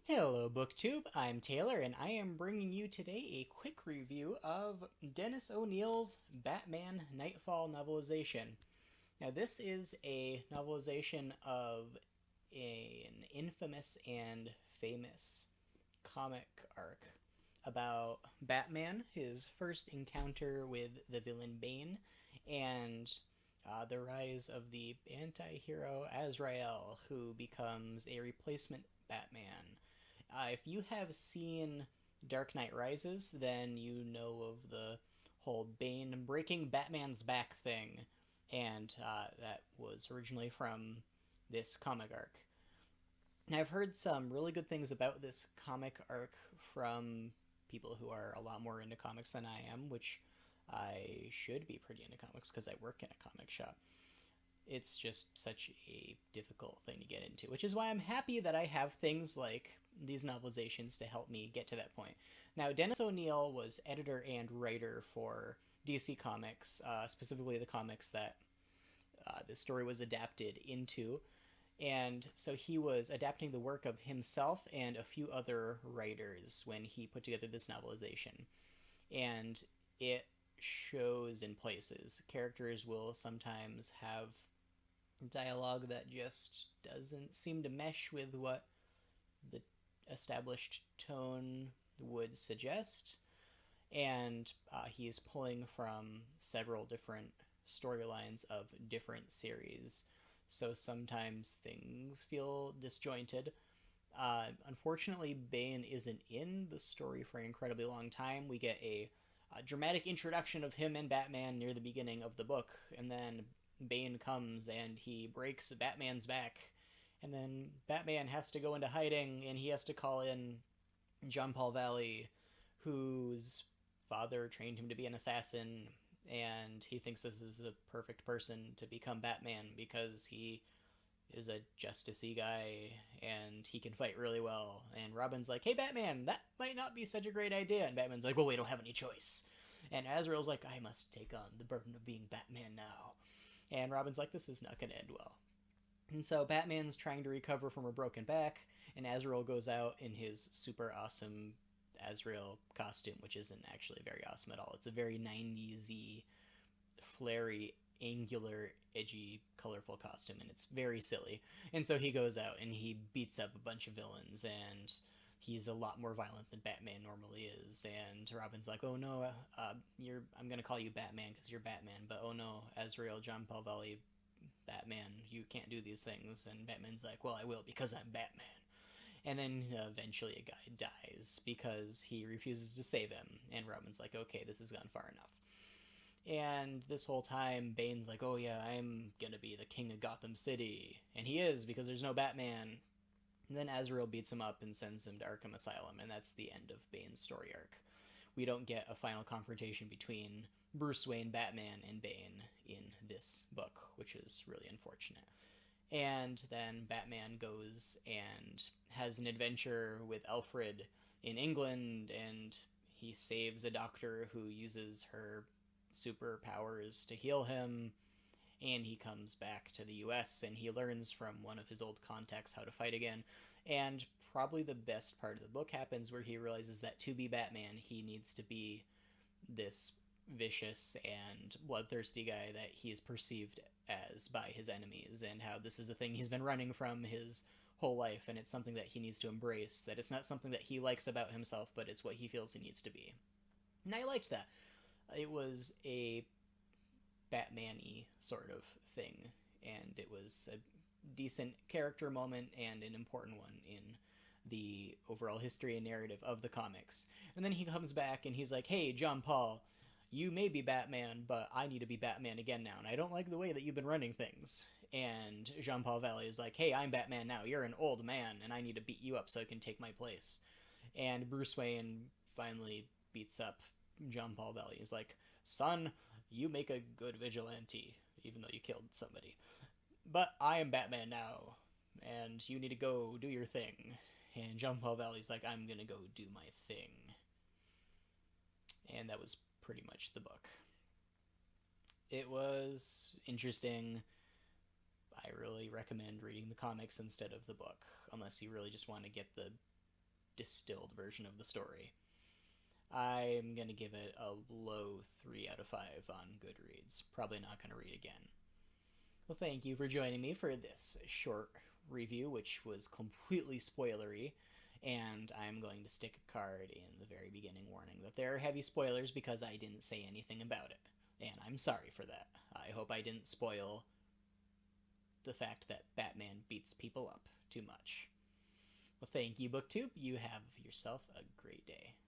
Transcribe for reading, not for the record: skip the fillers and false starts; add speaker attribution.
Speaker 1: Hello, BookTube. I'm Taylor, and I am bringing you today a quick review of Dennis O'Neill's Batman Knightfall novelization. Now, this is a novelization of an infamous and famous comic arc about Batman, his first encounter with the villain Bane, and the rise of the anti hero Azrael, who becomes a replacement Batman. If you have seen Dark Knight Rises, then you know of the whole Bane breaking Batman's back thing, and that was originally from this comic arc. Now, I've heard some really good things about this comic arc from people who are a lot more into comics than I am, which I should be pretty into comics because I work in a comic shop. It's just such a difficult thing to get into, which is why I'm happy that I have things like these novelizations to help me get to that point. Now, Dennis O'Neill was editor and writer for DC Comics, specifically the comics that this story was adapted into. And so he was adapting the work of himself and a few other writers when he put together this novelization. And it shows in places. Characters will sometimes have dialogue that just doesn't seem to mesh with what the established tone would suggest. And he's pulling from several different storylines of different series. So sometimes things feel disjointed. Unfortunately, Bane isn't in the story for an incredibly long time. We get a dramatic introduction of him and Batman near the beginning of the book, and then Bane comes and he breaks Batman's back, and then Batman has to go into hiding, and he has to call in John Paul Valley, whose father trained him to be an assassin, and he thinks this is a perfect person to become Batman because he is a justicey guy and he can fight really well. And Robin's like, "Hey, Batman, that might not be such a great idea." And Batman's like, "Well, we don't have any choice." And Azrael's like, "I must take on the burden of being Batman now." And Robin's like, "This is not going to end well." And so Batman's trying to recover from a broken back, and Azrael goes out in his super awesome Azrael costume, which isn't actually very awesome at all. It's a very 90s-y, flary, angular, edgy, colorful costume, and it's very silly. And so he goes out and he beats up a bunch of villains, and he's a lot more violent than Batman normally is. And Robin's like, "Oh no, I'm gonna call you Batman because you're Batman, but oh no, Azrael, John Paul Valley, Batman, you can't do these things." And Batman's like, "Well, I will because I'm Batman." And then eventually a guy dies because he refuses to save him. And Robin's like, "Okay, this has gone far enough." And this whole time, Bane's like, "Oh yeah, I'm gonna be the king of Gotham City." And he is, because there's no Batman. And then Azrael beats him up and sends him to Arkham Asylum, and that's the end of Bane's story arc. We don't get a final confrontation between Bruce Wayne, Batman, and Bane in this book, which is really unfortunate. And then Batman goes and has an adventure with Alfred in England, and he saves a doctor who uses her superpowers to heal him. And he comes back to the US and he learns from one of his old contacts how to fight again. And probably the best part of the book happens where he realizes that to be Batman, he needs to be this vicious and bloodthirsty guy that he is perceived as by his enemies, and how this is a thing he's been running from his whole life, and it's something that he needs to embrace, that it's not something that he likes about himself, but it's what he feels he needs to be. And I liked that. It was a Batman-y sort of thing, and it was a decent character moment and an important one in the overall history and narrative of the comics. And then he comes back and he's like, "Hey, John Paul, you may be Batman, but I need to be Batman again now, and I don't like the way that you've been running things." And Jean Paul Valley is like, "Hey, I'm Batman now. You're an old man, and I need to beat you up so I can take my place." And Bruce Wayne finally beats up Jean Paul Valley. He's like, "Son, you make a good vigilante, even though you killed somebody. But I am Batman now, and you need to go do your thing." And Jean Paul Valley's like, "I'm gonna go do my thing." And that was pretty much the book. It was interesting. I really recommend reading the comics instead of the book, unless you really just want to get the distilled version of the story. I'm going to give it a low 3 out of 5 on Goodreads. Probably not going to read again. Well, thank you for joining me for this short review, which was completely spoilery. And I'm going to stick a card in the very beginning warning that there are heavy spoilers because I didn't say anything about it. And I'm sorry for that. I hope I didn't spoil the fact that Batman beats people up too much. Well, thank you, BookTube. You have yourself a great day.